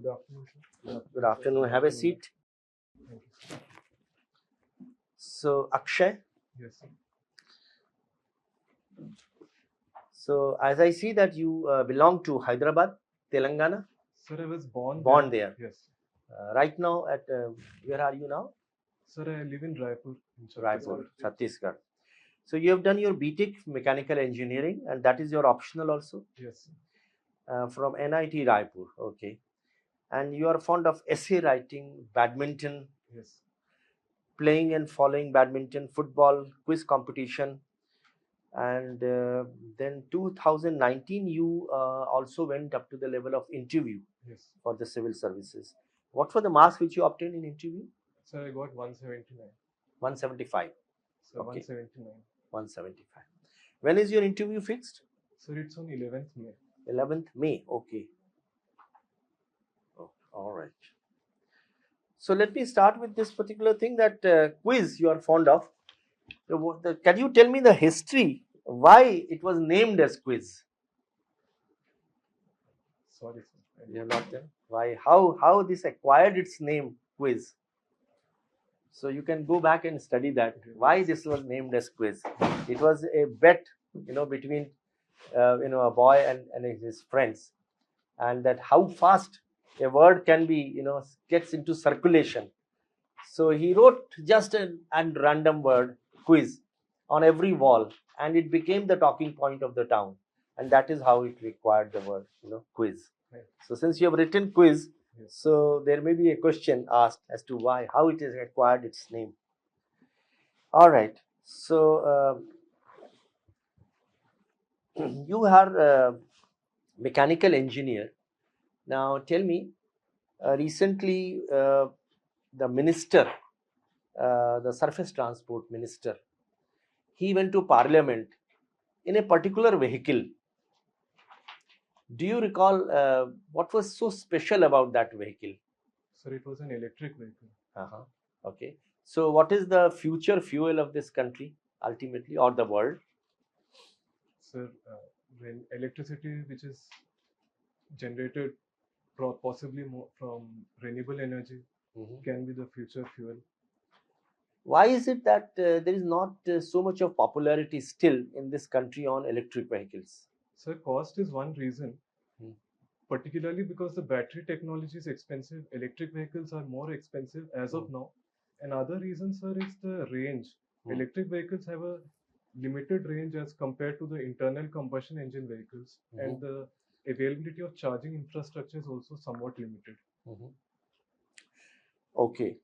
Good afternoon, sir. Good afternoon. Have a seat. Thank you, sir. So, Akshay. Yes, sir. So, as I see that you belong to Hyderabad, Telangana. Sir, I was born there. Yes. Right now, at where are you now? Sir, I live in Raipur. Raipur, Chhattisgarh. So, you have done your BTech Mechanical Engineering, and that is your optional also Yes, sir. from NIT Raipur. Okay. And you are fond of essay writing, badminton, Yes. playing and following badminton, football, quiz competition. And then 2019 you also went up to the level of interview Yes. for the civil services. What were the marks which you obtained in interview? Sir, I got 179. 175. Sir, Okay. 179. 175. When is your interview fixed? Sir, it's on 11th May. 11th May. Okay. Oh, all right. So let me start with this particular thing, that quiz you are fond of. Can you tell me the history why it was named as quiz? Sorry, sir. You're not there. Why? How this acquired its name, quiz? So you can go back and study that. Why this was named as quiz? It was a bet, between a boy and his friends, and that how fast a word can be, gets into circulation. So he wrote just an random word, quiz, on every wall, and it became the talking point of the town, and that is how it required the word, quiz. Right. So since you have written quiz, Yes. so there may be a question asked as to how it has acquired its name. All right. So you are a mechanical engineer. Now tell me, recently the minister, the surface transport minister, he went to parliament in a particular vehicle. Do you recall what was so special about that vehicle? Sir, it was an electric vehicle. Okay. So what is the future fuel of this country ultimately, or the world? Sir, when electricity which is generated possibly more from renewable energy can be the future fuel. Why is it that there is not so much of popularity still in this country on electric vehicles? Sir, cost is one reason, particularly because the battery technology is expensive. Electric vehicles are more expensive as of now. Another reason, sir, is the range. Electric vehicles have a limited range as compared to the internal combustion engine vehicles, and the availability of charging infrastructure is also somewhat limited. Okay.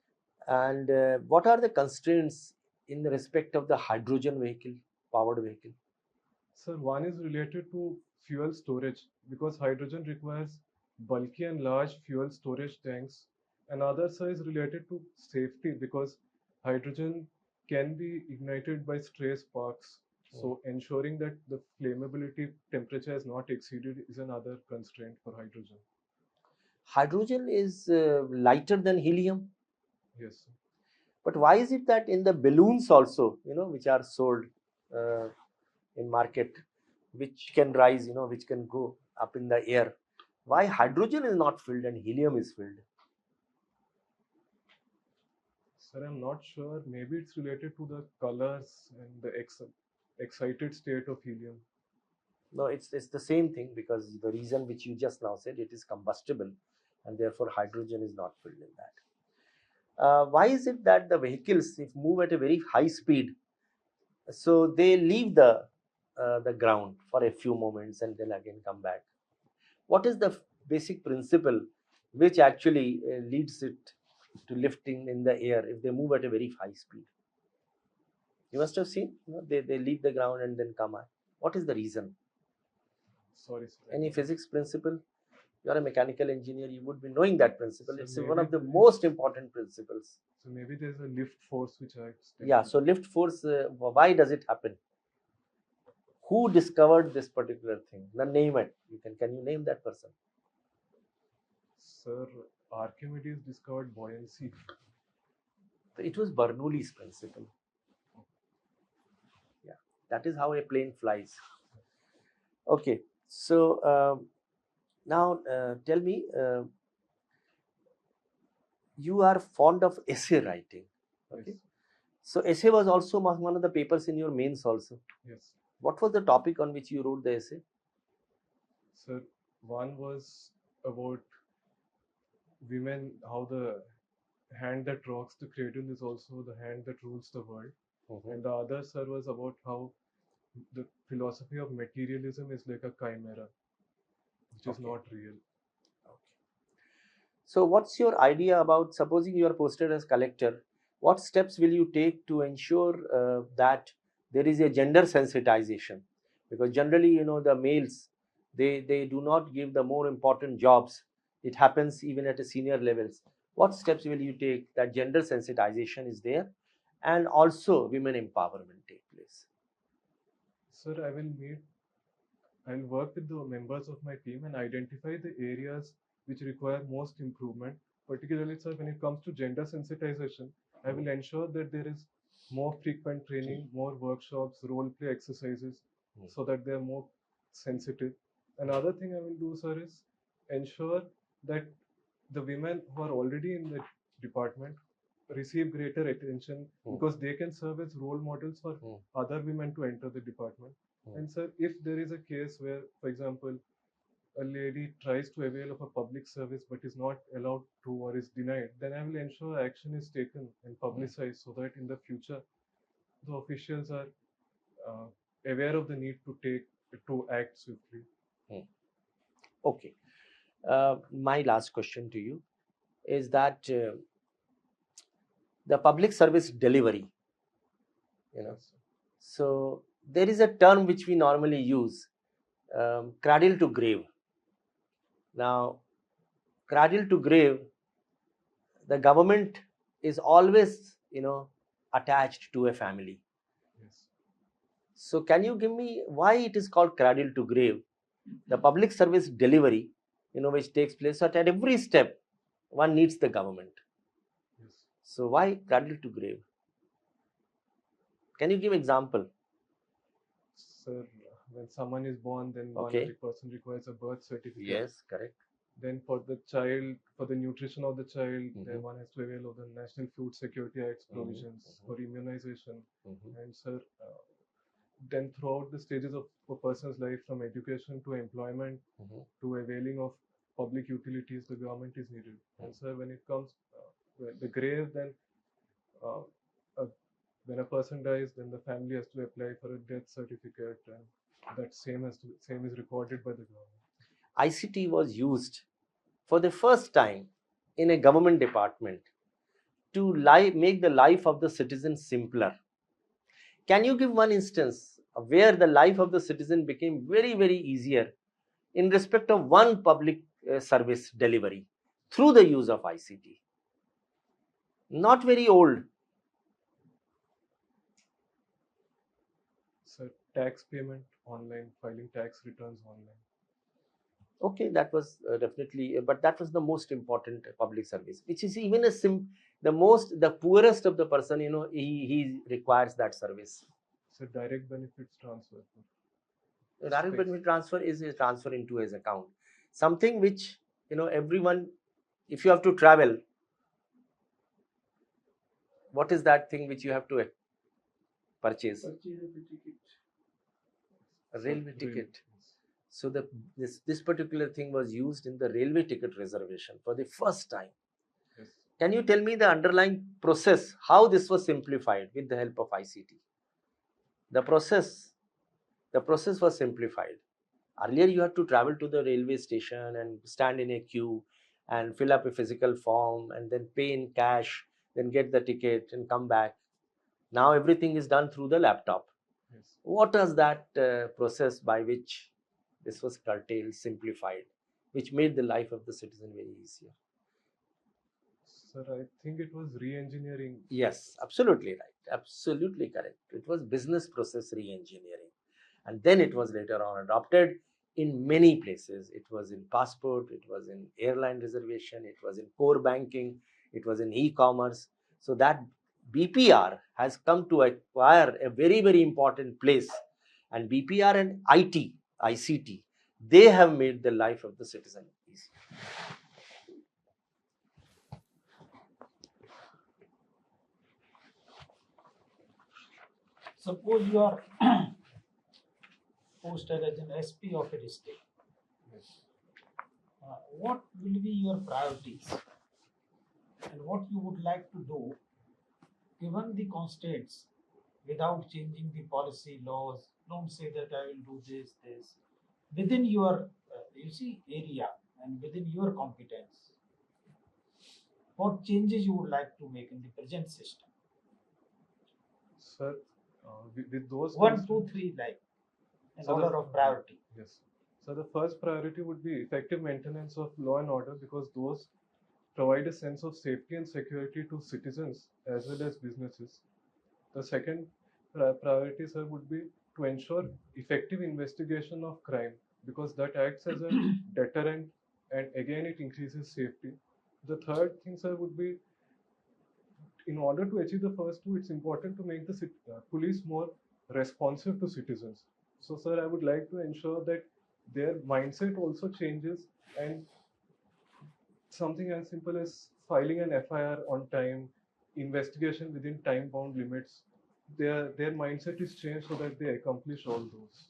And what are the constraints in the respect of the hydrogen vehicle, powered vehicle? Sir, one is related to fuel storage, because hydrogen requires bulky and large fuel storage tanks. Another, sir, is related to safety, because hydrogen can be ignited by stray sparks. So ensuring that the flammability temperature is not exceeded is another constraint for hydrogen. Hydrogen is lighter than helium. Yes, sir. But why is it that in the balloons also, which are sold in market, which can rise, which can go up in the air, why hydrogen is not filled and helium is filled? Sir, I'm not sure. Maybe it's related to the colors and the excited state of helium. No, it's the same thing, because the reason which you just now said, it is combustible, and therefore hydrogen is not filled in that. Why is it that the vehicles, if move at a very high speed, so they leave the ground for a few moments and then again come back? What is the basic principle which actually leads it to lifting in the air if they move at a very high speed? You must have seen, they leave the ground and then come out. What is the reason? Sorry, sir. Any physics principle? You are a mechanical engineer, you would be knowing that principle. So it's one of the most important principles. So maybe there's a lift force which acts. Yeah, so lift force, why does it happen? Who discovered this particular thing? Then name it. Can you name that person? Sir, Archimedes discovered buoyancy. It was Bernoulli's principle. Yeah, that is how a plane flies. Okay, so now tell me, you are fond of essay writing. Okay. Yes. So essay was also one of the papers in your mains also. Yes. What was the topic on which you wrote the essay? Sir, one was about women, how the hand that rocks the cradle is also the hand that rules the world. And the other, sir, was about how the philosophy of materialism is like a chimera, which is Okay. not real. Okay. So what's your idea about, supposing you are posted as collector, what steps will you take to ensure that there is a gender sensitization? Because generally, you know, the males, they do not give the more important jobs. It happens even at a senior levels. What steps will you take that gender sensitization is there and also women empowerment take place? Sir, I'll work with the members of my team and identify the areas which require most improvement. Particularly, sir, when it comes to gender sensitization, I will ensure that there is more frequent training, more workshops, role play exercises, so that they are more sensitive. Another thing I will do, sir, is ensure that the women who are already in the department receive greater attention because they can serve as role models for other women to enter the department. And sir, if there is a case where, for example, a lady tries to avail of a public service but is not allowed to or is denied, then I will ensure action is taken and publicized so that in the future the officials are uh, aware of the need to act swiftly. Okay. My last question to you is that the public service delivery, you know, Yes, so there is a term which we normally use, cradle to grave. Now, cradle to grave, the government is always, you know, attached to a family. yes. So can you give me why it is called cradle to grave? The public service delivery, you know, which takes place at every step, one needs the government. Yes. So why cradle to grave? Can you give example? Sir, when someone is born, then Okay. one person requires a birth certificate. Yes, correct. Then for the child, for the nutrition of the child, then one has to avail of the National Food Security Act's provisions for immunization. And sir, then throughout the stages of a person's life, from education to employment to availing of public utilities, the government is needed. And sir, when it comes the grave, then uh, uh, when a person dies, then the family has to apply for a death certificate, and that same is recorded by the government. ICT was used for the first time in a government department to make the life of the citizen simpler. Can you give one instance of where the life of the citizen became very, very easier in respect of one public service delivery through the use of ICT? Not very old. So tax payment online, filing tax returns online. Okay, that was definitely, but that was the most important public service, which is even the poorest of the person, you know, he requires that service. So direct benefits transfer. Direct benefit transfer is a transfer into his account, something which, you know, everyone, if you have to travel, what is that thing which you have to purchase? A railway ticket. So this particular thing was used in the railway ticket reservation for the first time. Yes. Can you tell me the underlying process, how this was simplified with the help of ICT? The process was simplified. Earlier, you had to travel to the railway station and stand in a queue and fill up a physical form and then pay in cash, then get the ticket and come back. Now everything is done through the laptop. Yes. What was that process by which this was curtailed, simplified, which made the life of the citizen very easier? Sir, I think it was re-engineering. Yes, absolutely right. Absolutely correct. It was business process re-engineering. And then it was later on adopted in many places. It was in passport, it was in airline reservation, it was in core banking, it was in e-commerce. So that BPR has come to acquire a very, very important place. And BPR and ICT, they have made the life of the citizen easy. Suppose you are posted as an SP of a district. Yes. What will be your priorities and what you would like to do given the constraints without changing the policy laws? Don't say that I will do this within your area and within your competence. What changes you would like to make in the present system? Sir, with those 1, 2, 3, like in So order of priority. Yes. So the first priority would be effective maintenance of law and order, because those provide a sense of safety and security to citizens as well as businesses. The second priority, sir, would be to ensure effective investigation of crime, because that acts as a deterrent and again it increases safety. The third thing, sir, would be, in order to achieve the first two, it's important to make the police more responsive to citizens. So, sir, I would like to ensure that their mindset also changes, and something as simple as filing an FIR on time, investigation within time-bound limits, their mindset is changed so that they accomplish all those.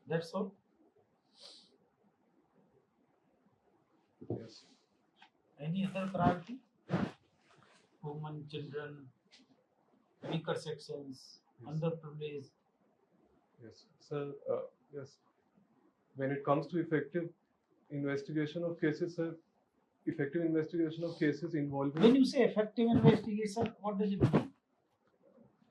That's all. Yes. Any other priority? Women, children, weaker sections, Yes. underprivileged. Yes. So, yes. When it comes to effective investigation of cases, sir, effective investigation of cases involving. When you say effective investigation, what does it mean?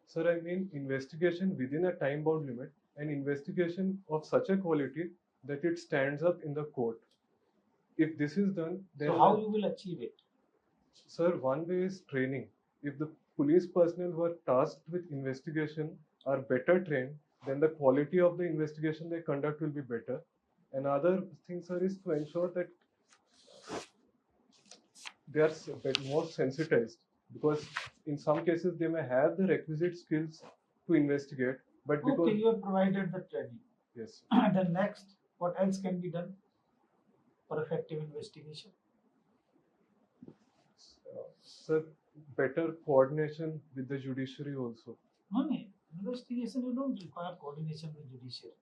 Sir, I mean investigation within a time-bound limit, and investigation of such a quality that it stands up in the court. If this is done, then So how you will achieve it? Sir, one way is training. If the police personnel who are tasked with investigation are better trained, then the quality of the investigation they conduct will be better. Another thing, sir, is to ensure that they are a bit more sensitized, because in some cases they may have the requisite skills to investigate, but because Okay, you have provided the training. yes, Then next, what else can be done for effective investigation? sir, better coordination with the judiciary also. No, investigation you don't require coordination with judiciary.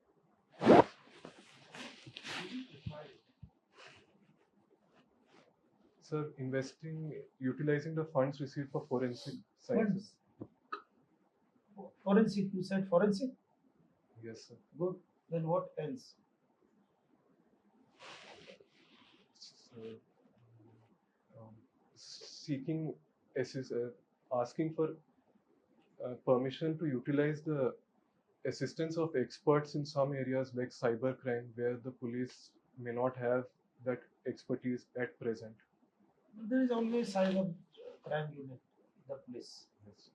Sir, utilizing the funds received for forensic sciences. Funds. Forensic, you said forensic? Yes, sir. Good. Then what else? So, seeking asking for permission to utilize the assistance of experts in some areas like cybercrime, where the police may not have that expertise at present. There is always cyber crime unit, the police. Yes.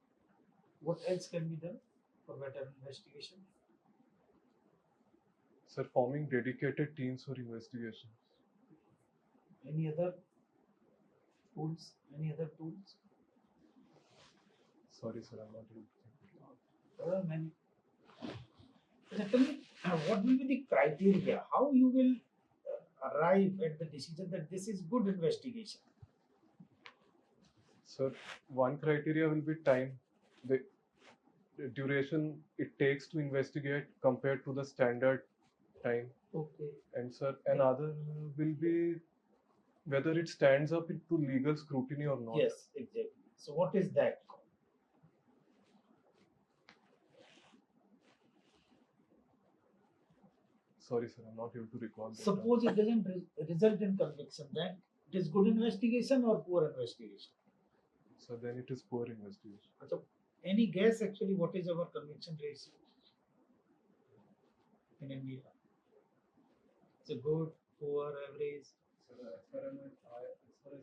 What else can be done for better investigation? Sir, forming dedicated teams for investigations. Any other tools? Any other tools? Sorry, sir, I'm not able to think. There are many. Tell me, what will be the criteria? How you will arrive at the decision that this is good investigation? Sir, one criteria will be time, the duration it takes to investigate compared to the standard time. Okay. And sir, another will be whether it stands up to legal scrutiny or not. Yes, exactly. So what is that? Sorry, sir, I'm not able to recall that. Suppose it doesn't result in conviction, then it is good investigation or poor investigation? So then it is poor investigation. So any guess actually what is our conviction ratio in India? It's a good, poor, average? So as far as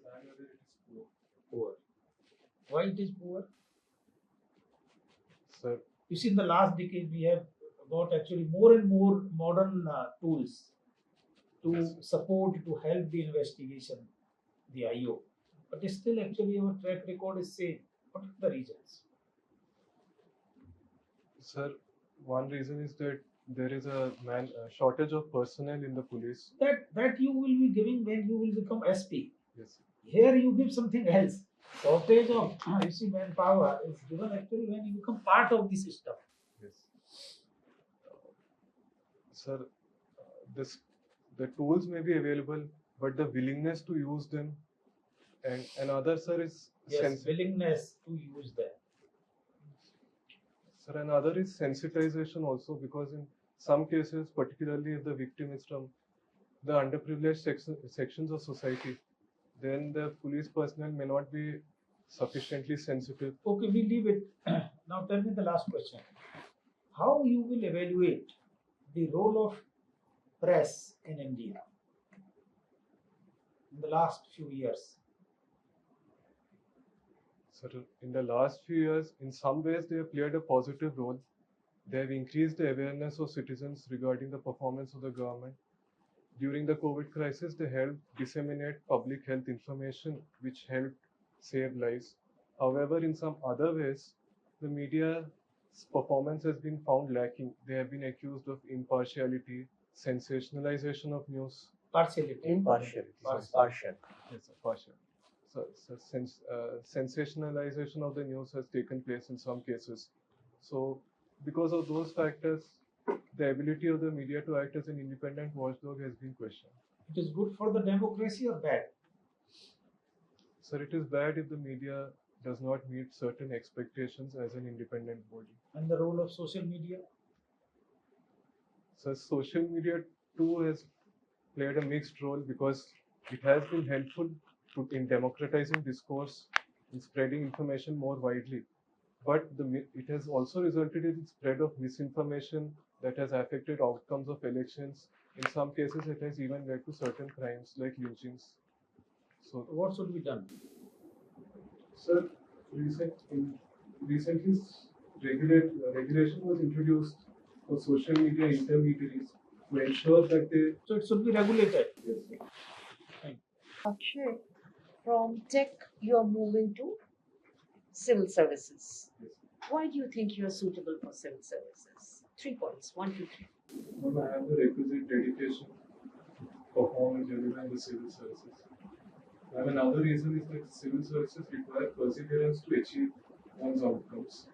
I know, it is poor. Poor. Why it is poor? Sir, You see, in the last decade, we have got actually more and more modern tools to support, to help the investigation, the IO. But still, actually, our track record is same. What are the reasons? sir, one reason is that there is a shortage of personnel in the police. That you will be giving when you will become SP. Yes. Here you give something else. Shortage of manpower is given actually when you become part of the system. Yes. Sir, this the tools may be available, but the willingness to use them, and another, sir, is Yes, willingness to use them. Sir, another is sensitization also, because in some cases, particularly if the victim is from the underprivileged sections of society, then the police personnel may not be sufficiently sensitive. Okay, we leave it. Now tell me the last question. How you will evaluate the role of press in India in the last few years? Sir, in the last few years, in some ways, they have played a positive role. They have increased the awareness of citizens regarding the performance of the government. During the COVID crisis, they helped disseminate public health information, which helped save lives. However, in some other ways, the media's performance has been found lacking. They have been accused of impartiality, sensationalization of news. Partiality. Impartial. Partial. Yes, sir, partial. Sensationalization of the news has taken place in some cases. So, because of those factors, the ability of the media to act as an independent watchdog has been questioned. It is good for the democracy or bad? Sir, it is bad if the media does not meet certain expectations as an independent body. And the role of social media? So, social media too has played a mixed role, because it has been helpful in democratizing discourse, in spreading information more widely. But it has also resulted in spread of misinformation that has affected outcomes of elections. In some cases, it has even led to certain crimes like lynchings. So, what should be done? Sir, recently regulation was introduced for social media intermediaries to ensure that they. So it should be regulated. Yes, sir. Akshay, from tech, you are moving to civil services. Yes. Why do you think you are suitable for civil services? 3 points. 1, 2, 3. Well, I have the requisite dedication to perform and deliver in the civil services. And another reason is that civil services require perseverance to achieve one's outcomes.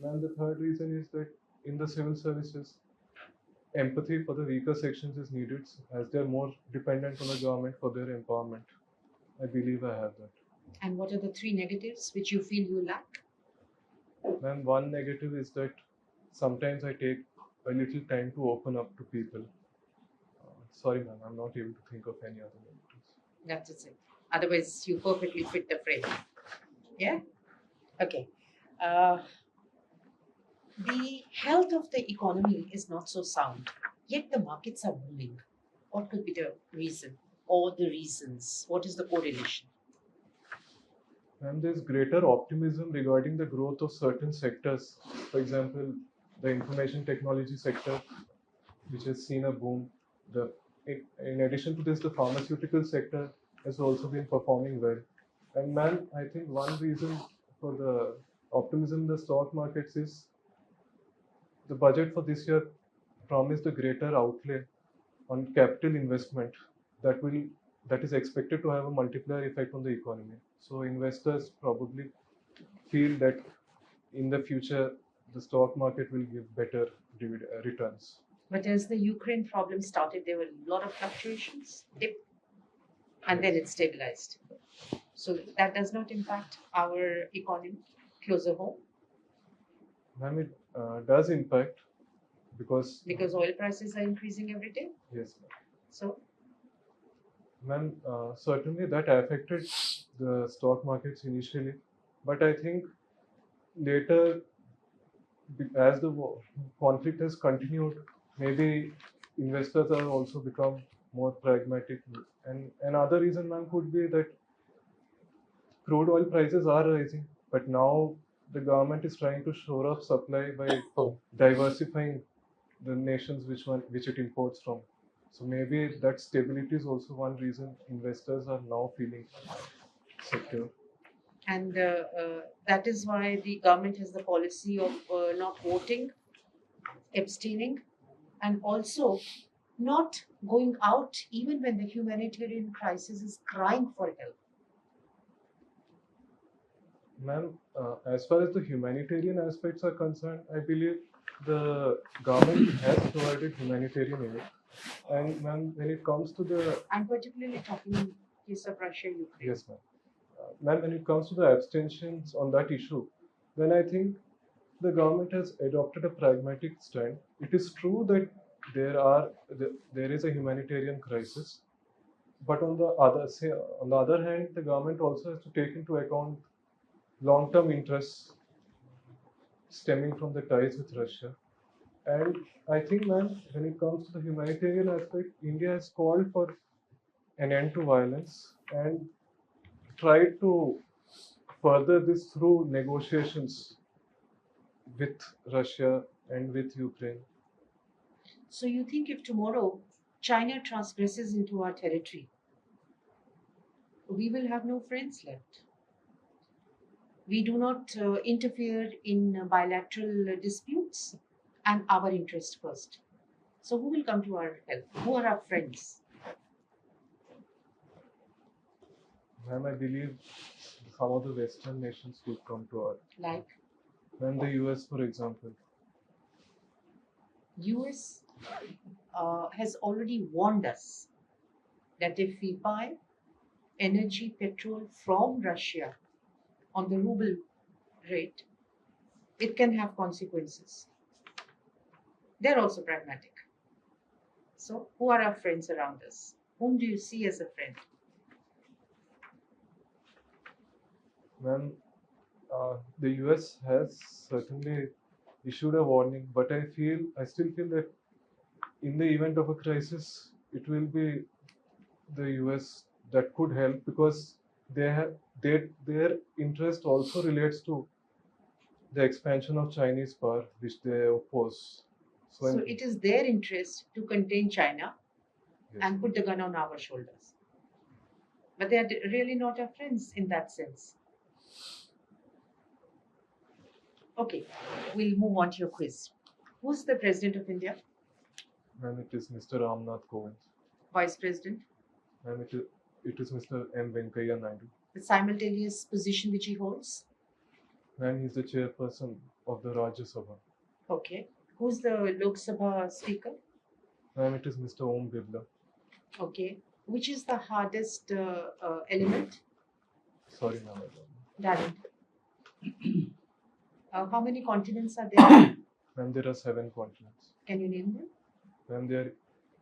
And the third reason is that in the civil services, empathy for the weaker sections is needed, as they are more dependent on the government for their empowerment. I believe I have that. And what are the 3 negatives which you feel you lack? Ma'am, one negative is that sometimes I take a little time to open up to people. Sorry, ma'am, I'm not able to think of any other negatives. That's it. Otherwise, you perfectly fit the frame. Yeah? Okay. The health of the economy is not so sound, yet the markets are booming. What could be the reason or the reasons? What is the correlation? And there's greater optimism regarding the growth of certain sectors. For example, the information technology sector, which has seen a boom. In addition to this, the pharmaceutical sector has also been performing well. And man, I think one reason for the optimism in the stock markets is the budget for this year promised a greater outlay on capital investment that is expected to have a multiplier effect on the economy. So investors probably feel that in the future the stock market will give better returns. But as the Ukraine problem started, there were a lot of fluctuations, dip, and then it stabilized. So that does not impact our economy closer home. Ma'am, it does impact because oil prices are increasing every day. Yes, So, ma'am, certainly that affected the stock markets initially, but I think later, as the conflict has continued, maybe investors have also become more pragmatic. And another reason, ma'am, could be that crude oil prices are rising, but now the government is trying to shore up supply by diversifying the nations which it imports from. So maybe that stability is also one reason investors are now feeling secure. and that is why the government has the policy of not voting, abstaining, and also not going out even when the humanitarian crisis is crying for help. Ma'am, as far as the humanitarian aspects are concerned, I believe the government has provided humanitarian aid. And ma'am, when it comes to the I'm particularly talking in case of Russia, Ukraine. yes, ma'am. Ma'am, when it comes to the abstentions on that issue, then I think the government has adopted a pragmatic stand. It is true that there is a humanitarian crisis, but on the other hand, the government also has to take into account long-term interests stemming from the ties with Russia. And I think, man, when it comes to the humanitarian aspect, India has called for an end to violence and tried to further this through negotiations with Russia and with Ukraine. So you think if tomorrow China transgresses into our territory, we will have no friends left? We do not interfere in bilateral disputes and our interest first. So who will come to our help? Who are our friends? Ma'am, I believe some of the Western nations would come to our, Like and the US, for example. US has already warned us that if we buy energy, petrol from Russia on the ruble rate, it can have consequences. They're also pragmatic. So, who are our friends around us? Whom do you see as a friend? Ma'am, the US has certainly issued a warning, but I still feel that in the event of a crisis, it will be the US that could help because their interest also relates to the expansion of Chinese power, which they oppose. So, it is their interest to contain China yes. and put the gun on our shoulders. But they are really not our friends in that sense. Okay, we'll move on to your quiz. Who's the President of India? Ma'am, it is Mr. Ramnath Kovind. Vice President? Ma'am, it is Mr. M. Venkaiah Naidu. The simultaneous position which he holds? Ma'am, he's the chairperson of the Rajya Sabha. Okay. Who's the Lok Sabha Speaker? Ma'am, it is Mr. Om Birla. Okay. Which is the hardest element? Sorry, ma'am. Darren. How many continents are there? Ma'am, there are 7 continents. Can you name them? Ma'am, they are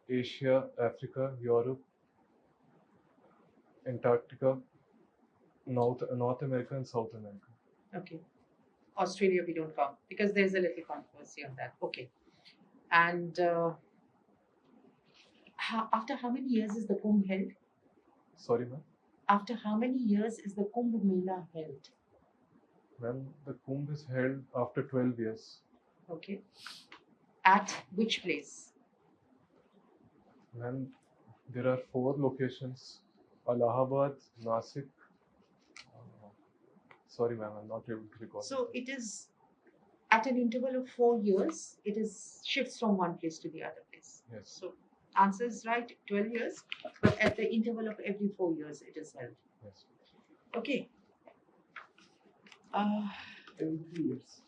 Asia, Africa, Europe, Antarctica, North America, and South America. Okay. Australia we don't count because there's a little controversy on that. Okay. And after how many years is the Kumbh held? Sorry, ma'am? After how many years is the Kumbh Mela held? Ma'am, the Kumbh is held after 12 years. Okay. At which place? Ma'am, there are 4 locations: Allahabad, Nasik. Sorry, ma'am, I'm not able to recall. So it is at an interval of 4 years, it is shifts from one place to the other place. Yes. So answer is right, 12 years, but at the interval of every 4 years, it is held. Yes. Okay. Every 3 years.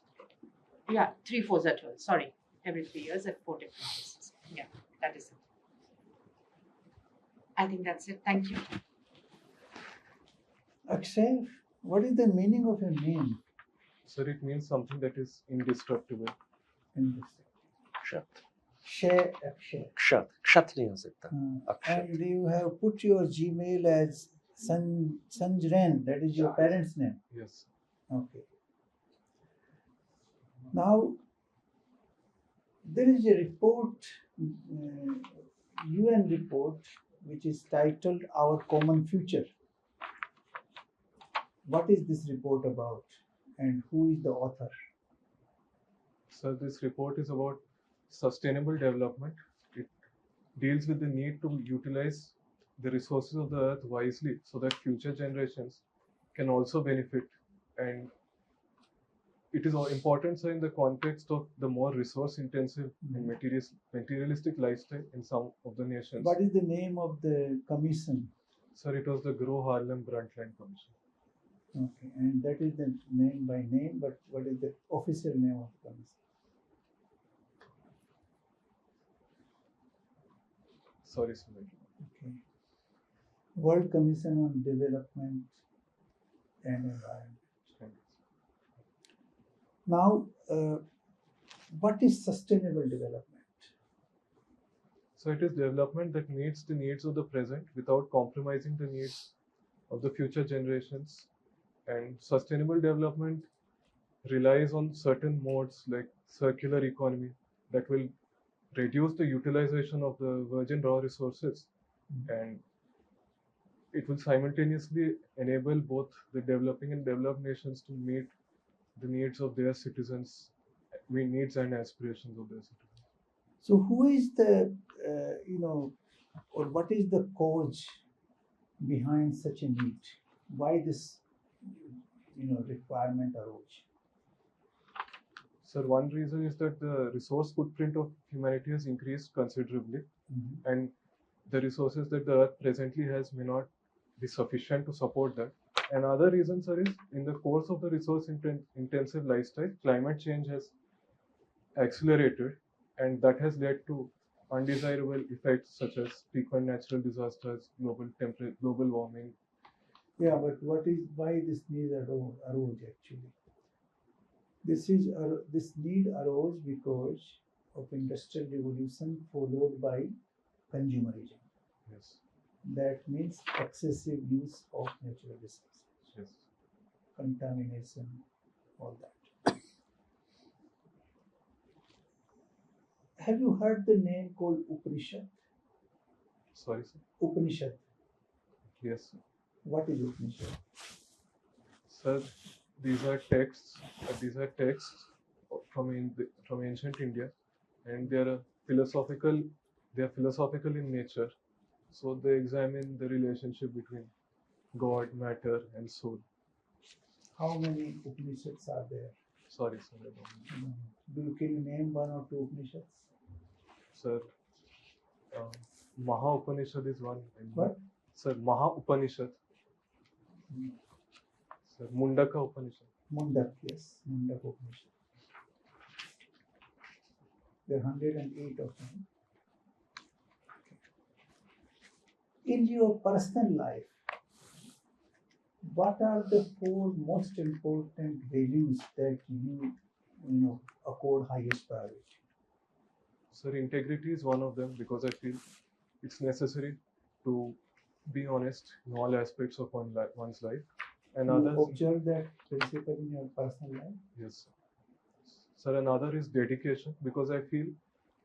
Yeah, 3 4s are 12. Sorry, every 3 years at 4 different places. Yeah, that is it. I think that's it. Thank you. Akshay, what is the meaning of your name? Sir, it means something that is indestructible. Kshat. Akshay. Kshat. Kshatriya Siddha. Akshay. And you have put your Gmail as Sanjren, that is your parents' name. Yes. Okay. Now, there is a report, UN report, which is titled Our Common Future. What is this report about and who is the author? So this report is about sustainable development. It deals with the need to utilize the resources of the earth wisely so that future generations can also benefit. And it is important, so in the context of the more resource intensive and materialistic lifestyle in some of the nations. What is the name of the commission? Sir, it was the Grow Harlem Brundtland Commission. Okay, and that is the name by name, but what is the official name of the commission? Sorry, sir. Okay. World Commission on Development and Environment. Thank you. Now, what is sustainable development? So it is development that meets the needs of the present without compromising the needs of the future generations. And sustainable development relies on certain modes like circular economy that will reduce the utilization of the virgin raw resources, and it will simultaneously enable both the developing and developed nations to meet the needs of their citizens, needs and aspirations of their citizens. So, who is the, or what is the cause behind such a need? Why this, requirement arose? Sir, one reason is that the resource footprint of humanity has increased considerably, and the resources that the earth presently has may not be sufficient to support that. Another reason, sir, is in the course of the resource intensive lifestyle, climate change has accelerated, and that has led to undesirable effects such as frequent natural disasters, global warming. Yeah, but why this need arose actually? This need arose because of industrial revolution followed by consumerism. Yes. That means excessive use of natural resources, Yes. contamination, all that. Have you heard the name called Upanishad? Sorry, sir. Upanishad. Yes, sir. What is Upanishad? Sir, these are texts. These are texts from ancient India, and they are philosophical. They are philosophical in nature. So they examine the relationship between God, matter, and soul. How many Upanishads are there? Sorry, sir. I don't know. Can you name one or two Upanishads? Sir, Maha Upanishad is one. What? Sir, Maha Upanishad. Sir, Mundaka Upanishad. Mundak, yes, Mundak Upanishad. There are 108 of them. In your personal life, what are the four most important values that you accord highest priority? Sir, integrity is one of them because I feel it's necessary to be honest in all aspects of one's life. And You others, observe that principle in your personal life? yes. Sir, another is dedication because I feel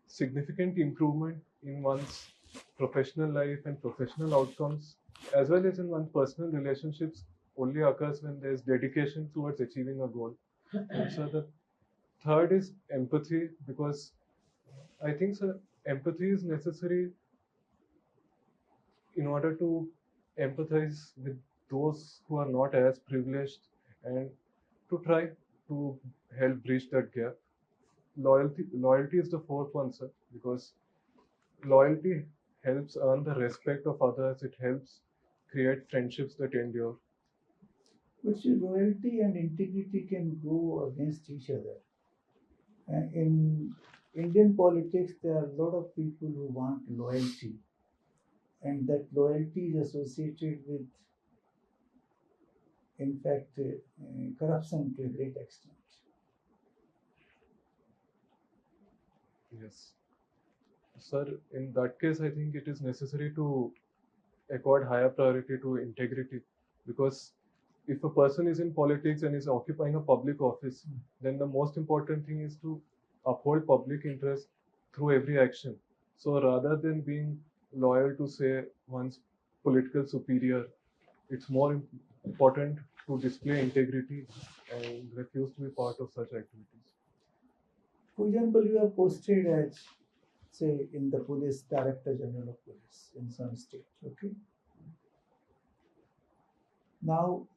significant improvement in one's professional life and professional outcomes, as well as in one's personal relationships, only occurs when there's dedication towards achieving a goal. And so the third is empathy because I think, sir, empathy is necessary in order to empathize with those who are not as privileged and to try to help bridge that gap. Loyalty is the fourth one, sir, because loyalty helps earn the respect of others. It helps create friendships that endure. But see, loyalty and integrity can go against each other. In Indian politics, there are a lot of people who want loyalty, and that loyalty is associated with, in fact, corruption to a great extent. Yes. Sir, in that case, I think it is necessary to accord higher priority to integrity because if a person is in politics and is occupying a public office, then the most important thing is to uphold public interest through every action. So rather than being loyal to, say, one's political superior, it's more important to display integrity and refuse to be part of such activities. For example, you are posted as, say, in the police, Director General of Police in some state, okay? Now,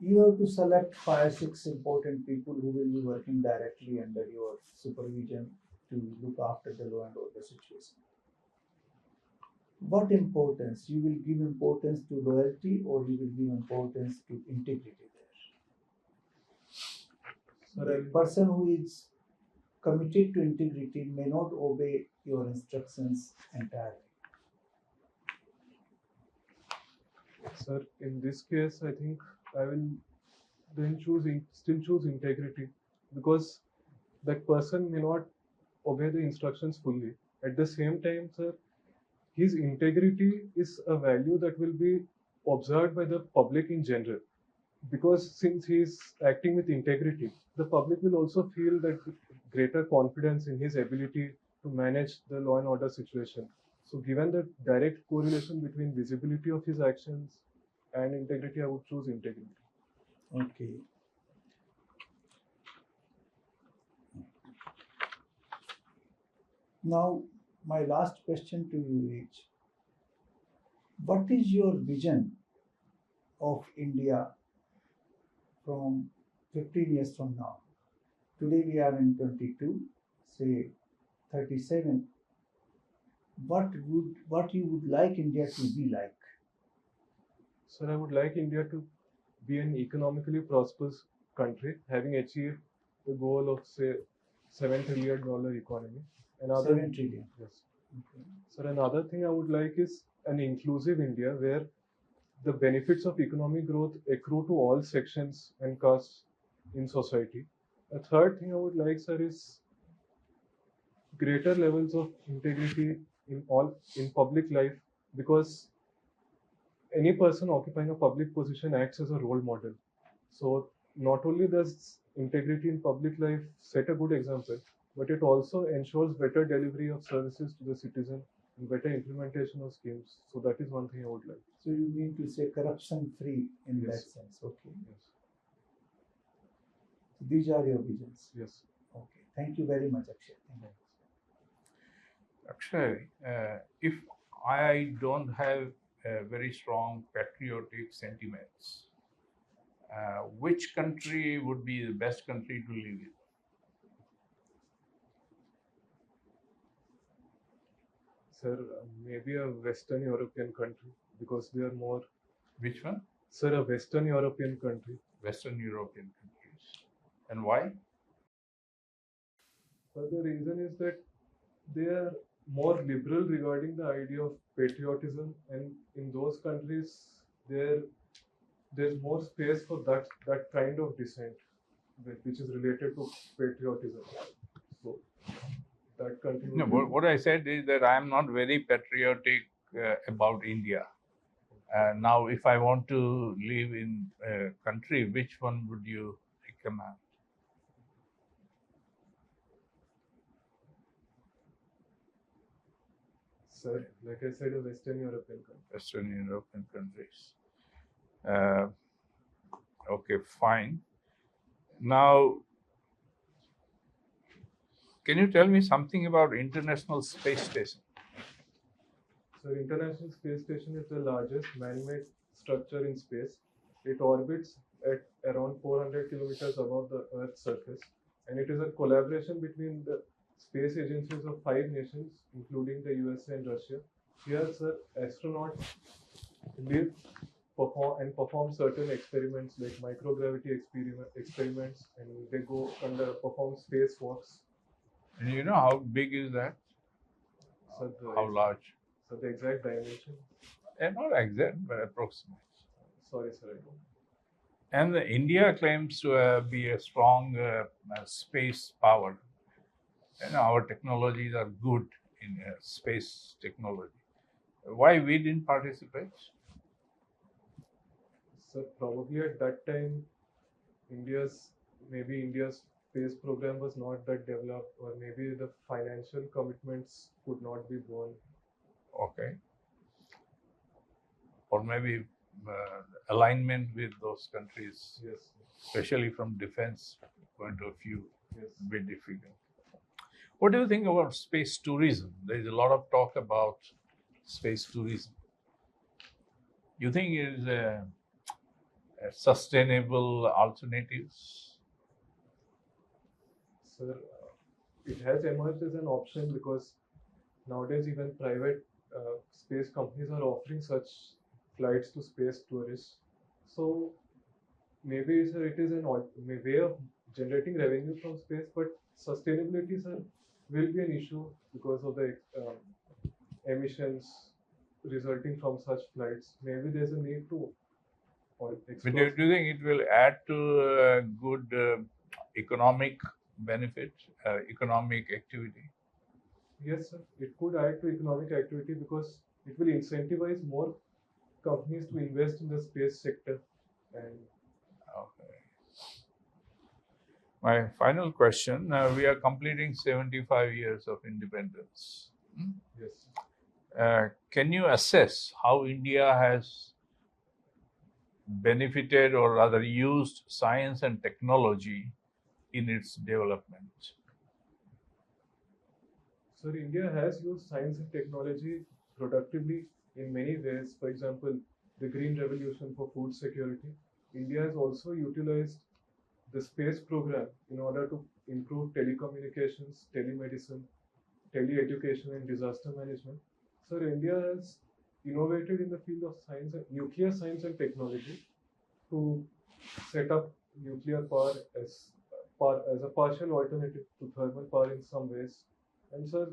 you have to select 5-6 important people who will be working directly under your supervision to look after the law and order situation. what importance? You will give importance to loyalty or you will give importance to integrity there? Sir, The person who is committed to integrity may not obey your instructions entirely. sir, in this case, I think I will then still choose integrity, because that person may not obey the instructions fully. At the same time, sir, his integrity is a value that will be observed by the public in general, because since he is acting with integrity, the public will also feel that greater confidence in his ability to manage the law and order situation. So given the direct correlation between visibility of his actions and integrity, I would choose integrity. Okay. Now, my last question to you is, what is your vision of India from 15 years from now? Today we are in 22, say 37. What you would like India to be like? Sir, I would like India to be an economically prosperous country, having achieved the goal of, say, $7 trillion economy. Another, 7 trillion. yes. Okay. Sir, another thing I would like is an inclusive India where the benefits of economic growth accrue to all sections and castes in society. A third thing I would like, sir, is greater levels of integrity in public life, because any person occupying a public position acts as a role model. So not only does integrity in public life set a good example, but it also ensures better delivery of services to the citizen and better implementation of schemes. So that is one thing I would like. So you mean to say corruption free in Yes. that sense? Okay. Yes. So these are your visions. Yes. Okay. Thank you very much, Akshay. Thank you. Akshay, if I don't have very strong patriotic sentiments, which country would be the best country to live in? Sir, maybe a Western European country, because they are more. Which one? Sir, a Western European country. Western European countries. And why? Sir, the reason is that they are more liberal regarding the idea of patriotism, and in those countries, there's more space for that kind of dissent, which is related to patriotism. So that country. No, what I said is that I am not very patriotic about India. Now, if I want to live in a country, which one would you recommend? Sir, like I said, a Western European country. Western European countries. Okay, fine. Now, can you tell me something about International Space Station? So, International Space Station is the largest man-made structure in space. It orbits at around 400 kilometers above the Earth's surface, and it is a collaboration between the space agencies of 5 nations, including the USA and Russia. Here, sir, astronauts live, perform certain experiments like microgravity experiments, and they go perform spacewalks. And you know how big is that? So How large? So the exact dimension? Not exact, but approximate. Sorry, sir, I don't. And India claims to be a strong space power. Our technologies are good in space technology. Why we didn't participate? So probably at that time, India's space program was not that developed, or maybe the financial commitments could not be borne. Okay. Or maybe alignment with those countries, Yes. especially from defense point of view, Yes. be difficult. What do you think about space tourism? There is a lot of talk about space tourism. You think it is a sustainable alternatives? Sir, it has emerged as an option because nowadays even private space companies are offering such flights to space tourists. So maybe, sir, it is an way of generating revenue from space, but sustainability, sir, will be an issue because of the emissions resulting from such flights. Maybe there's a need to But explore. do you think it will add to good economic benefit, economic activity? Yes, sir. It could add to economic activity because it will incentivize more companies to invest in the space sector. And Okay. My final question, we are completing 75 years of independence. yes, Can you assess how India has benefited or rather used science and technology in its development? sir, India has used science and technology productively in many ways. For example, the Green Revolution for food security. India has also utilized the space program in order to improve telecommunications, telemedicine, tele-education, and disaster management. Sir, India has innovated in the field of science, nuclear science and technology to set up nuclear power as a partial alternative to thermal power in some ways. And sir,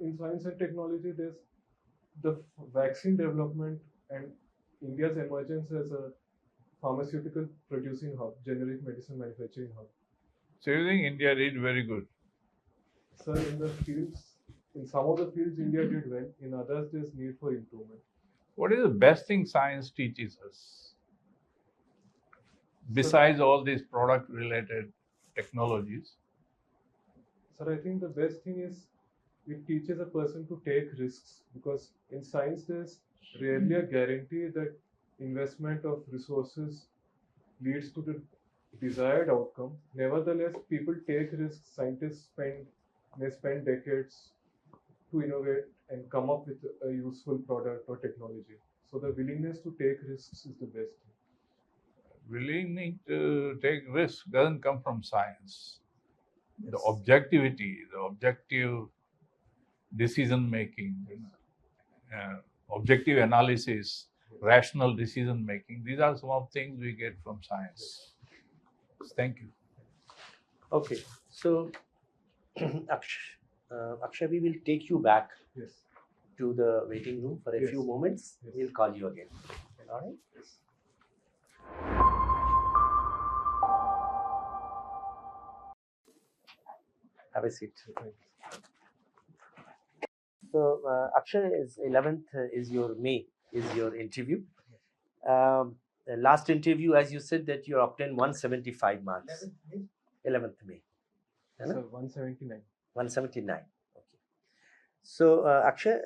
in science and technology, there's the vaccine development and India's emergence as a pharmaceutical producing hub, generic medicine manufacturing hub. So you think India did very good? Sir, in some of the fields, India did well. In others, there's need for improvement. What is the best thing science teaches us? Besides all these product related technologies? Sir, I think the best thing is it teaches a person to take risks, because in science there's rarely a guarantee that investment of resources leads to the desired outcome. Nevertheless, people take risks. Scientists may spend decades to innovate and come up with a useful product or technology. So the willingness to take risks is the best thing. Willing to take risks doesn't come from science. Yes. The objectivity, the objective decision making, objective analysis, rational decision making, these are some of things we get from science. Thank you. Okay, so Akshay, we will take you back Yes. to the waiting room for a Yes. few moments. Yes. We'll call you again. All right. Yes. Have a seat. So thank you. So Akshay, is 11th is your interview. The last interview, as you said, that you obtained 175 marks. 11th May. Sir, 179. 179. Okay. So Akshay,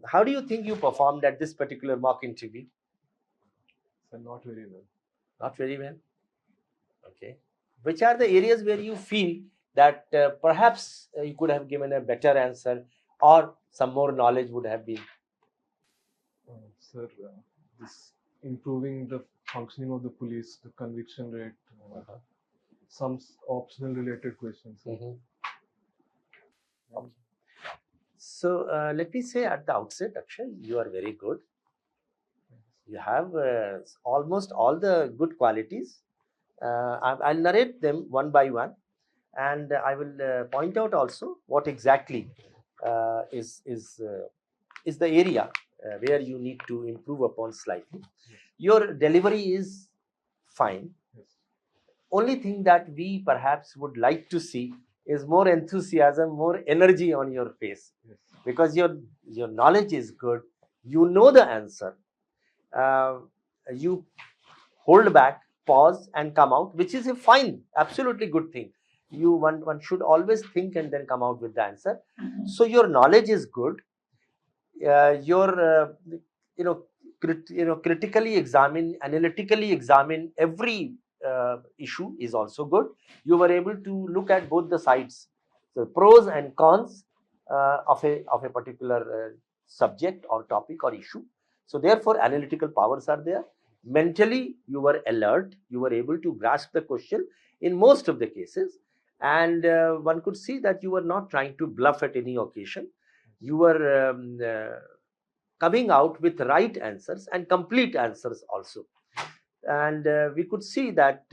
how do you think you performed at this particular mock interview? Sir, not very well. Not very well. Okay. Which are the areas where you feel that perhaps you could have given a better answer, or some more knowledge would have been? Sir, this improving the functioning of the police, the conviction rate, some optional related questions. Sir. Okay. So let me say at the outset, Akshay, you are very good. You have almost all the good qualities. I'll narrate them one by one, and I will point out also what exactly is the area where you need to improve upon slightly. Yes. Your delivery is fine. Yes. Only thing that we perhaps would like to see is more enthusiasm, more energy on your face, Yes. because your knowledge is good. You know the answer. You hold back, pause, and come out, which is a fine, absolutely good thing. One should always think and then come out with the answer. So your knowledge is good. Your critically examine, analytically examine every issue is also good. You were able to look at both the sides, the pros and cons of a particular subject or topic or issue. So therefore, analytical powers are there. Mentally, you were alert. You were able to grasp the question in most of the cases, and one could see that you were not trying to bluff at any occasion. You were coming out with right answers and complete answers also. And we could see that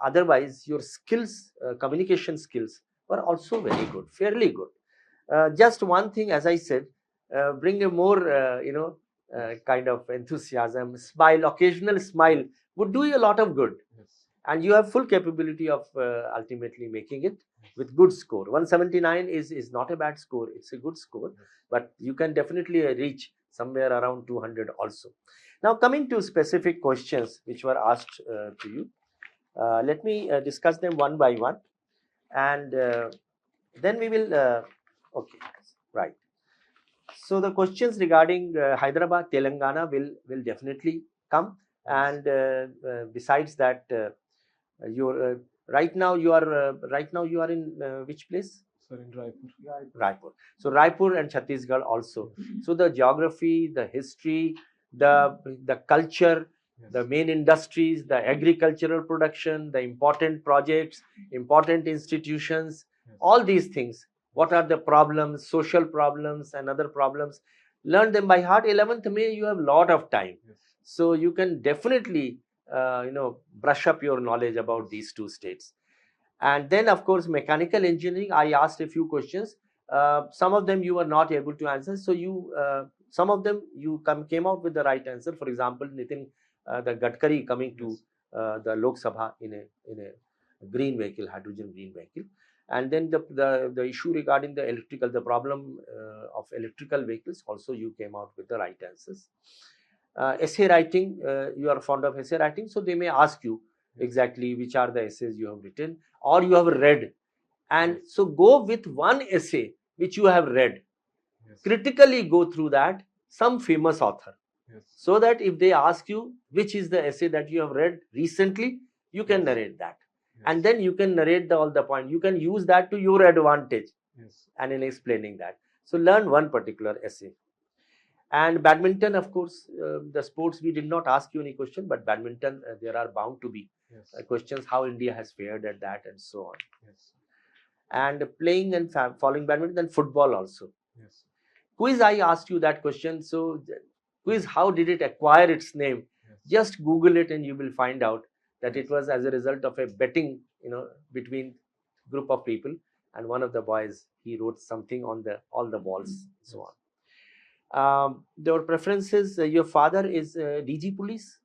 otherwise your skills, communication skills were also very good, fairly good. Just one thing, as I said, bring a more, kind of enthusiasm, smile, occasional smile would do you a lot of good. Yes. And you have full capability of ultimately making it with good score. 179 is not a bad score, it's a good score, but you can definitely reach somewhere around 200 also. Now coming to specific questions which were asked to you, let me discuss them one by one, and then we will, okay, right. So the questions regarding Hyderabad, Telangana will definitely come, and besides that, right now you are in which place? Sir, in Raipur. Raipur. So Raipur and Chhattisgarh also. So the geography, the history, the culture, Yes. the main industries, the agricultural production, the important projects, important institutions, Yes. all these things. What are the problems, social problems and other problems? Learn them by heart. 11th May, you have a lot of time. Yes. So you can definitely, brush up your knowledge about these two states. And then, of course, mechanical engineering, I asked a few questions. Some of them you were not able to answer. So some of them you came out with the right answer. For example, Nitin, the Gadkari coming to the Lok Sabha in a green vehicle, hydrogen green vehicle. And then the issue regarding the problem of electrical vehicles, also you came out with the right answers. Essay writing, you are fond of essay writing, so they may ask you exactly which are the essays you have written or you have read. And so go with one essay which you have read. Yes. Critically go through that, some famous author. Yes. So that if they ask you which is the essay that you have read recently, you can narrate that. Yes. And then you can narrate all the point. You can use that to your advantage. Yes. And in explaining that. So learn one particular essay. And badminton, of course, the sports, we did not ask you any question, but badminton, there are bound to be Yes. questions how India has fared at that and so on. Yes. And playing and following badminton, and football also. Yes. Quiz, I asked you that question. So quiz, how did it acquire its name? Yes. Just Google it and you will find out that it was as a result of a betting, between group of people, and one of the boys, he wrote something on all the balls, so on. Your preferences, your father is DG Police?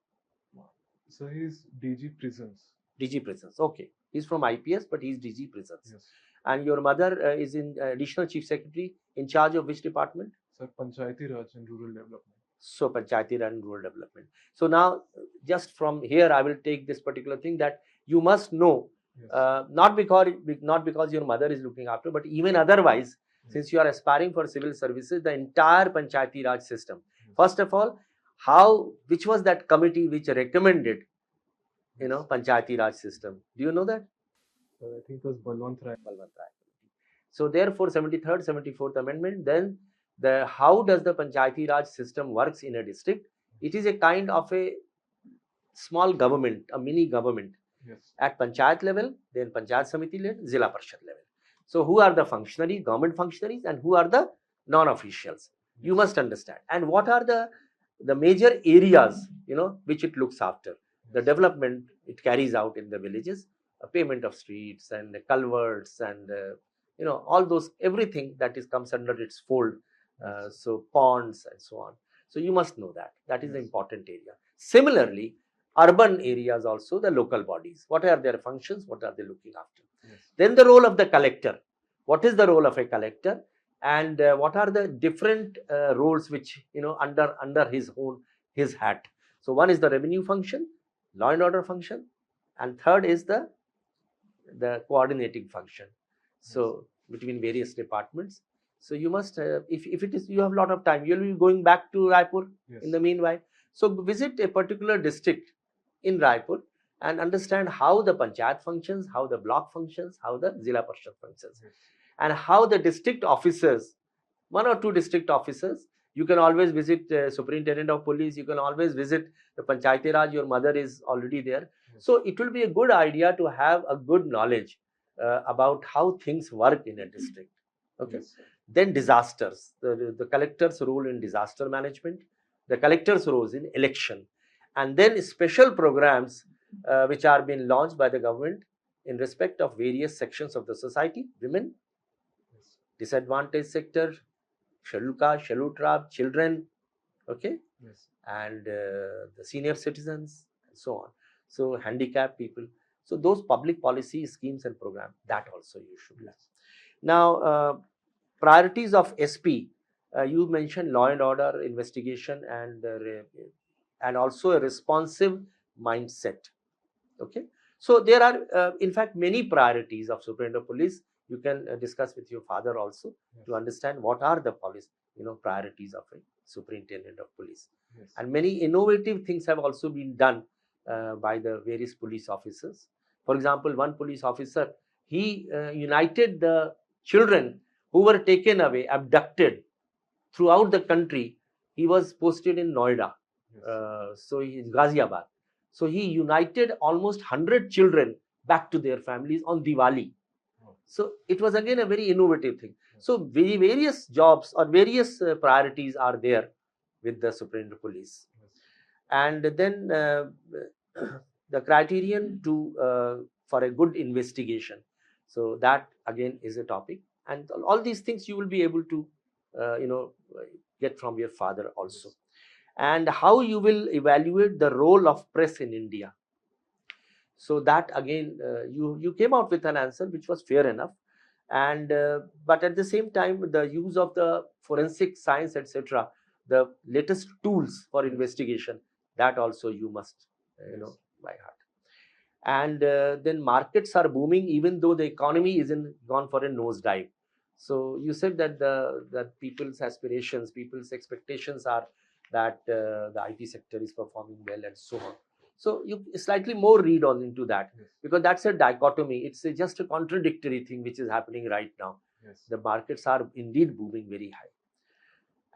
So he's DG Prisons. DG Prisons, okay. He's from IPS, but he's DG Prisons. Yes. And your mother is in Additional Chief Secretary, in charge of which department? Sir, Panchayati Raj and Rural Development. So Panchayati Raj and Rural Development. So now, just from here, I will take this particular thing that you must know, Yes. not because your mother is looking after, but even otherwise, since you are aspiring for civil services, the entire Panchayati Raj system. Yes. First of all, which was that committee which recommended, Panchayati Raj system? Do you know that? I think it was Balwant Rai. So therefore, 73rd, 74th Amendment, then how does the Panchayati Raj system works in a district? It is a kind of a small government, a mini government. Yes. At Panchayat level, then Panchayat Samiti level, Zilla Parishad level. So who are the functionaries, government functionaries, and who are the non-officials? You must understand. And what are the major areas, which it looks after? The development it carries out in the villages, a payment of streets and culverts and all those, everything that comes under its fold. So ponds and so on. So you must know that. That is the important area. Similarly, urban areas also, the local bodies. What are their functions? What are they looking after? Yes. Then the role of the collector. What is the role of a collector? And what are the different roles which, under his hat? So one is the revenue function, law and order function, and third is the coordinating function. So between various departments. So you must, if it is, you have a lot of time, you'll be going back to Raipur. Yes. In the meanwhile. So visit a particular district in Raipur and understand how the panchayat functions, how the block functions, how the Zilla Parishad functions. Yes. And how the district officers, 1 or 2 district officers, you can always visit superintendent of police, you can always visit the Panchayati Raj, your mother is already there. Yes. So it will be a good idea to have a good knowledge about how things work in a district. Okay. Yes. Then disasters, the collector's role in disaster management, the collector's role in election, and then special programs which are being launched by the government in respect of various sections of the society, women, disadvantaged sector, scheduled caste, scheduled tribe, children, okay, Yes. and the senior citizens, and so on. So handicapped people. So those public policy schemes and programs, that also you should learn. Now, priorities of SP, you mentioned law and order, investigation, and also a responsive mindset. Okay, so there are in fact many priorities of Superintendent of Police. You can discuss with your father also to understand what are the policy, priorities of a Superintendent of Police. Yes. And many innovative things have also been done by the various police officers. For example, one police officer, he united the children who were taken away, abducted throughout the country. He was posted in Noida, Yes. so he is Ghaziabad. So he united almost 100 children back to their families on Diwali. Oh. So it was again a very innovative thing. So various jobs or various priorities are there with the Superintendent of Police. Yes. And then the criterion to for a good investigation. So that again is a topic, and all these things you will be able to get from your father also. And how you will evaluate the role of press in India. So that again you came out with an answer which was fair enough, and but at the same time the use of the forensic science, etc., the latest tools for investigation, that also you must by heart. And then markets are booming even though the economy isn't gone for a nosedive. So you said that that people's aspirations, people's expectations are that the IT sector is performing well and so on. So you slightly more read on into that, Yes. because that's a dichotomy. It's just a contradictory thing which is happening right now. Yes. The markets are indeed booming very high.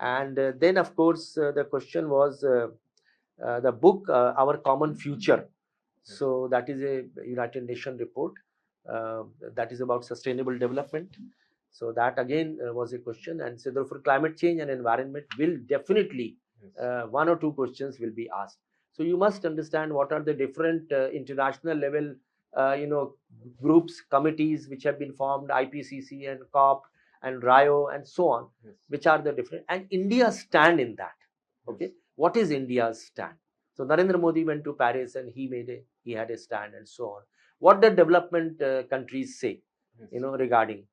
And then of course the question was the book Our Common Future. So that is a United Nations report that is about sustainable development. So that again was a question, and so therefore climate change and environment will definitely Yes. one or two questions will be asked. So you must understand what are the different international level groups, committees which have been formed, IPCC and COP and RIO and so on, Yes. which are the different, and India's stand in that. Okay, Yes. what is India's stand? So Narendra Modi went to Paris and he had a stand and so on. What the development countries say, Yes. regarding,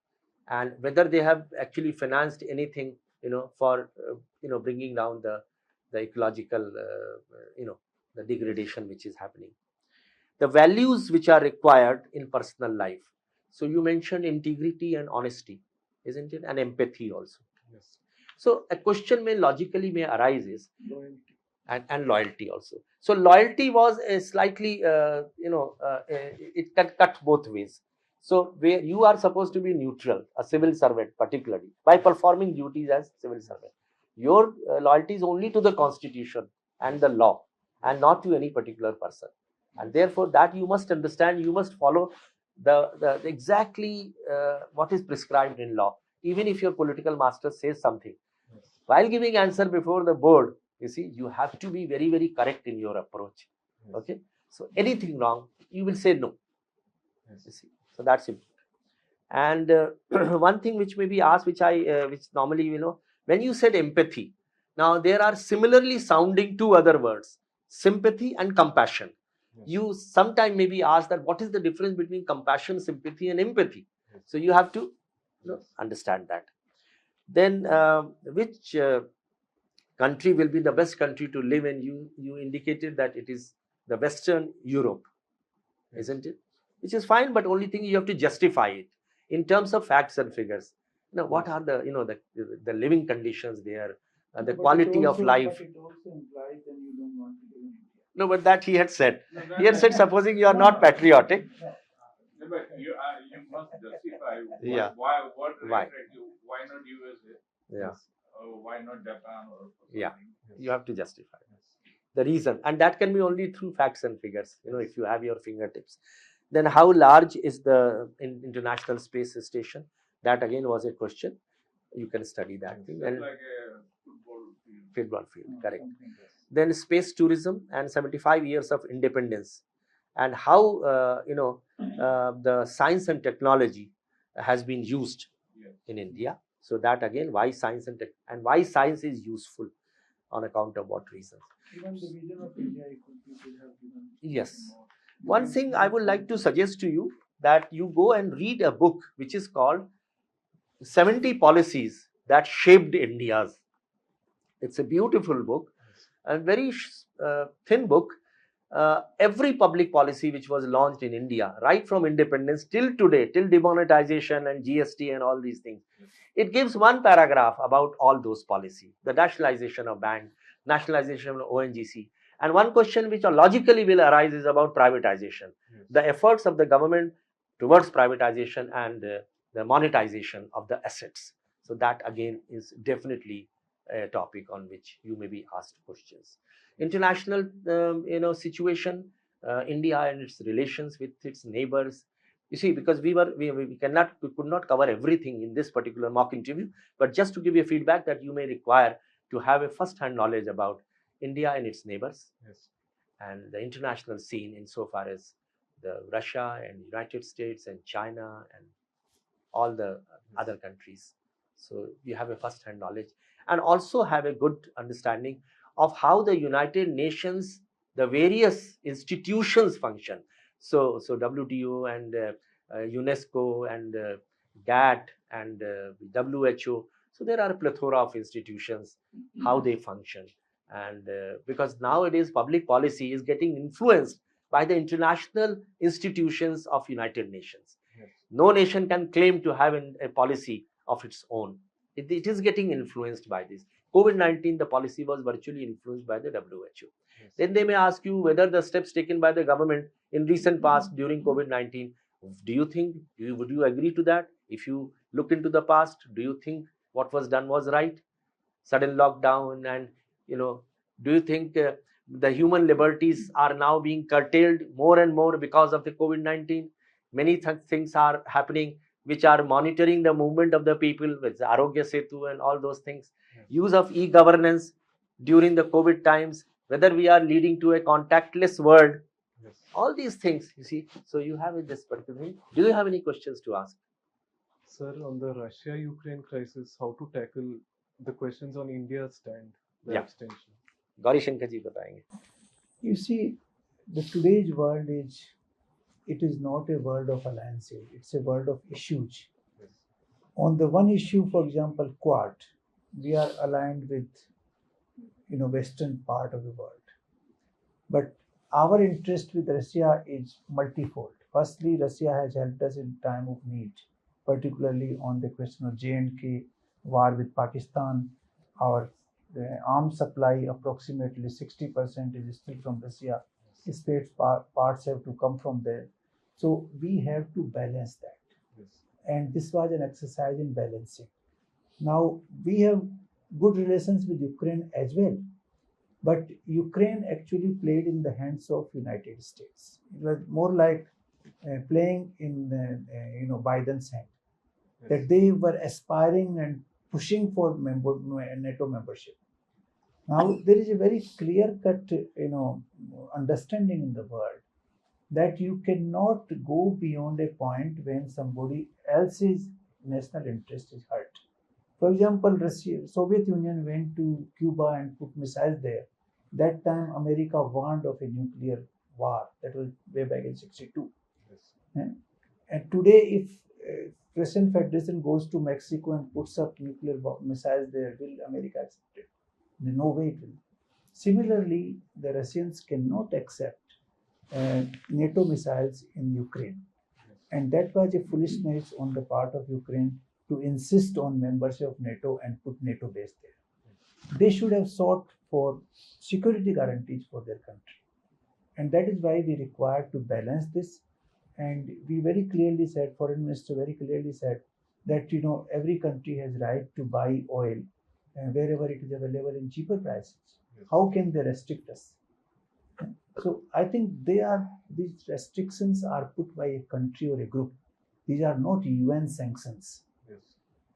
and whether they have actually financed anything, for bringing down the ecological, the degradation which is happening. The values which are required in personal life. So you mentioned integrity and honesty, isn't it? And empathy also. Yes. So a question may logically arise is Loyalty. and loyalty also. So loyalty was a slightly, it can cut both ways. So where you are supposed to be neutral, a civil servant particularly, by performing duties as civil servant. Your loyalty is only to the constitution and the law and not to any particular person. And therefore that you must understand, you must follow the exactly what is prescribed in law. Even if your political master says something, Yes. while giving answer before the board, you see, you have to be very, very correct in your approach. Yes. Okay, so anything wrong, you will say no. Yes. You see, so that's it. And one thing which may be asked, which normally, when you said empathy, now there are similarly sounding two other words, sympathy and compassion. Yes. You sometime may be asked that what is the difference between compassion, sympathy, and empathy? Yes. So you have to Yes. understand that. Then which country will be the best country to live in? You indicated that it is the Western Europe, Yes. isn't it? Which is fine, but only thing you have to justify it in terms of facts and figures. What Yes. are the living conditions there, the But it quality of also- life? But it also implies that you don't want to live in India. No, but that he had said. No, He had said, supposing you are no, not no. patriotic. No. No, but you must justify Yeah. why Why? attract you? Why not USA? Yeah, Why not Japan or Yeah. something? Yes. you have to justify Yes. the reason, and that can be only through facts and figures. If you have your fingertips. Then how large is the International Space Station? That again was a question. you can study that thing. Just And like a football field. football field, correct. Something else. Then space tourism and 75 years of independence, and how the science and technology has been used Yes. in India. So that again, why science and why science is useful on account of what reasons. Even the vision of India could have given. Yes. more. One thing I would like to suggest to you, that you go and read a book which is called 70 Policies That Shaped India's. It's a beautiful book, a very thin book. Every public policy which was launched in India, right from independence till today, till demonetization and GST and all these things, it gives one paragraph about all those policies, the nationalization of bank, nationalization of ONGC. And one question which logically will arise is about privatization, the efforts of the government towards privatization and the monetization of the assets. So that again is definitely a topic on which you may be asked questions. International situation, India and its relations with its neighbors. You see, because we could not cover everything in this particular mock interview, but just to give you feedback that you may require to have a first-hand knowledge about India and its neighbors. Yes. And the international scene insofar as the Russia and United States and China and all the other countries. So you have a first-hand knowledge, and also have a good understanding of how the United Nations, the various institutions function. So WTO and UNESCO and GATT and WHO. So there are a plethora of institutions, how they function. And because nowadays public policy is getting influenced by the international institutions of United Nations. Yes. No nation can claim to have a policy of its own. It is getting influenced by this. COVID-19, the policy was virtually influenced by the WHO. Yes. Then they may ask you whether the steps taken by the government in recent past during COVID-19, do you think, would you agree to that? If you look into the past, do you think what was done was right? Sudden lockdown, and do you think the human liberties are now being curtailed more and more because of the COVID-19? Many things are happening which are monitoring the movement of the people with the Arogya Setu and all those things. Yes. Use of e-governance during the COVID times, whether we are leading to a contactless world, Yes. all these things, you see. So you have in this particular thing. Do you have any questions to ask? Sir, on the Russia-Ukraine crisis, how to tackle the questions on India's stand, the Yeah. abstention? Gauri Shankar ji batayenge. You see, the today's world it is not a world of alliances, it's a world of issues. Yes. On the one issue, for example, Quad, we are aligned with western part of the world. But our interest with Russia is multifold. Firstly, Russia has helped us in time of need, particularly on the question of J&K, war with Pakistan. Our arms supply, approximately 60% is still from Russia. States parts have to come from there. So we have to balance that. Yes. And this was an exercise in balancing. Now we have good relations with Ukraine as well, but Ukraine actually played in the hands of United States. It was more like playing in Biden's hand. Yes. That they were aspiring and pushing for NATO membership. Now there is a very clear-cut understanding in the world that you cannot go beyond a point when somebody else's national interest is hurt. For example, Soviet Union went to Cuba and put missiles there. That time, America warned of a nuclear war. That was way back in '62. Yes. And today, if Russian Federation goes to Mexico and puts up nuclear missiles there, will America accept it? No way it will. Similarly, the Russians cannot accept NATO missiles in Ukraine. And that was a foolishness on the part of Ukraine to insist on membership of NATO and put NATO base there. They should have sought for security guarantees for their country. And that is why we require to balance this. And we very clearly said, Foreign Minister very clearly said that every country has right to buy oil wherever it is available in cheaper prices. Yes. How can they restrict us? So I think these restrictions are put by a country or a group. These are not UN sanctions. Yes.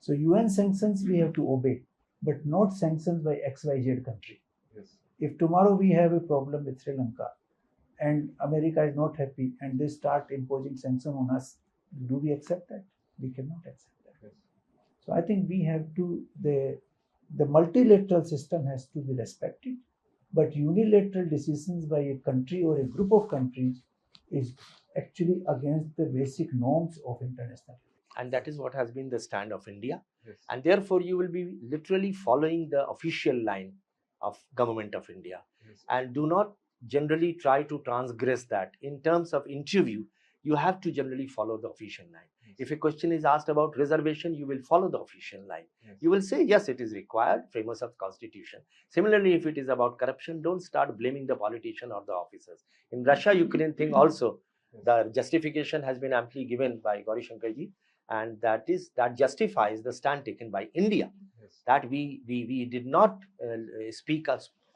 So UN sanctions we have to obey, but not sanctions by XYZ country. Yes. If tomorrow we have a problem with Sri Lanka and America is not happy and they start imposing sanctions on us, do we accept that? We cannot accept that. Yes. So I think we have to, the multilateral system has to be respected, but unilateral decisions by a country or a group of countries is actually against the basic norms of international. And that is what has been the stand of India. Yes. And therefore, you will be literally following the official line of Government of India. Yes. And do not generally try to transgress that. In terms of interview, you have to generally follow the official line. Yes. If a question is asked about reservation, you will follow the official line. Yes. You will say, yes, it is required, frameworks of constitution. Similarly, if it is about corruption, don't start blaming the politician or the officers. In Russia-Ukraine thing also, Yes. the justification has been amply given by Gauri Shankarji, and that justifies the stand taken by India, Yes. that we did not speak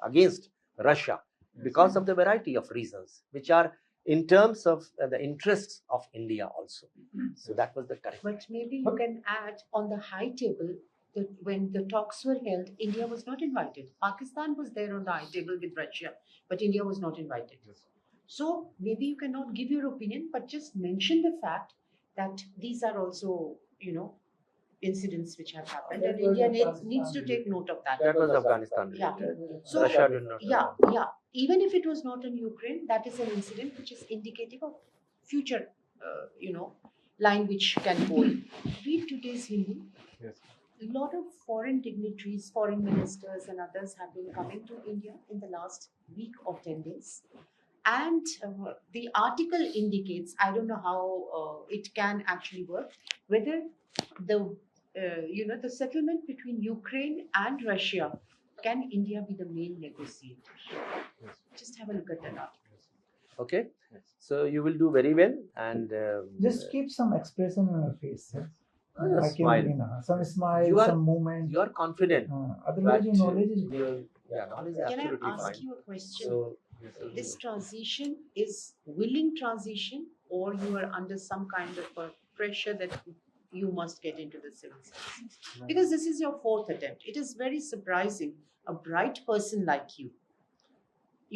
against Russia Yes. because of the variety of reasons, which are in terms of the interests of India also. So that was the correct. But maybe you can add on the high table that when the talks were held, India was not invited. Pakistan was there on the high table with Russia, but India was not invited. Yes. So maybe you cannot give your opinion, but just mention the fact that these are also, incidents which have happened, and India needs to take note of that. That was Afghanistan Yeah. related. So Russia did not. yeah. Even if it was not in Ukraine, that is an incident which is indicative of future, line which can hold. Read today's Hindu. Yes. A lot of foreign dignitaries, foreign ministers and others have been coming to India in the last week or 10 days. And the article indicates, I don't know how it can actually work, whether the settlement between Ukraine and Russia, can India be the main negotiator? Yes. Just have a look at that article. Yes. Okay. Yes. So you will do very well, and Just keep some expression on your face. Yes? Just smile. Some smile, You are- some movement. you are confident. Otherwise, your But, knowledge is knowledge is Can I absolutely ask fine. you a question? So This transition is willing transition, or you are under some kind of a pressure that you must get into the civil service? Because this is your 4th attempt. It is very surprising. A bright person like you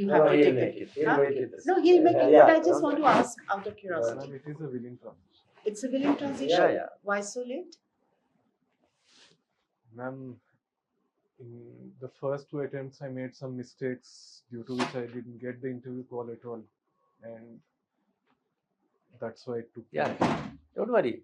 have to he'll take make it. it. He'll Huh? make it. No, he'll make it. Yeah, But I just don't want to worry. ask out of curiosity. Ma'am, it is a willing transition. It's a willing transition. Yeah. Why so late? Ma'am, in the first 2 attempts, I made some mistakes due to which I didn't get the interview call at all, and that's why it took. Yeah, don't worry.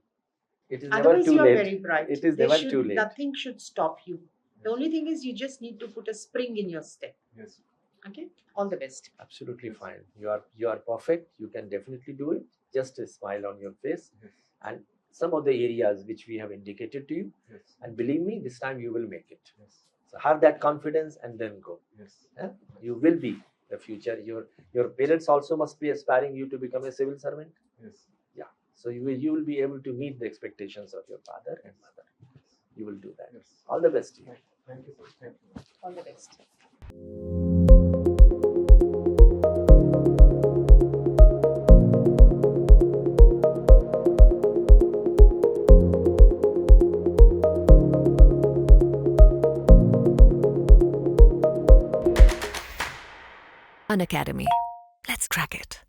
It is never Otherwise, too you are late. very bright. It is never too late. Nothing should stop you. The only thing is you just need to put a spring in your step. Yes. Okay? All the best. Absolutely fine. You are perfect. You can definitely do it. Just a smile on your face, Yes. and some of the areas which we have indicated to you. Yes. And believe me, this time you will make it. Yes. So have that confidence and then go. Yes. Yeah? You will be the future. Your parents also must be aspiring you to become a civil servant. Yes. Yeah. So you will be able to meet the expectations of your father and mother. You will do that. Yes. All the best to you. Thank you, sir. Thank you. All the best. Unacademy. Let's crack it.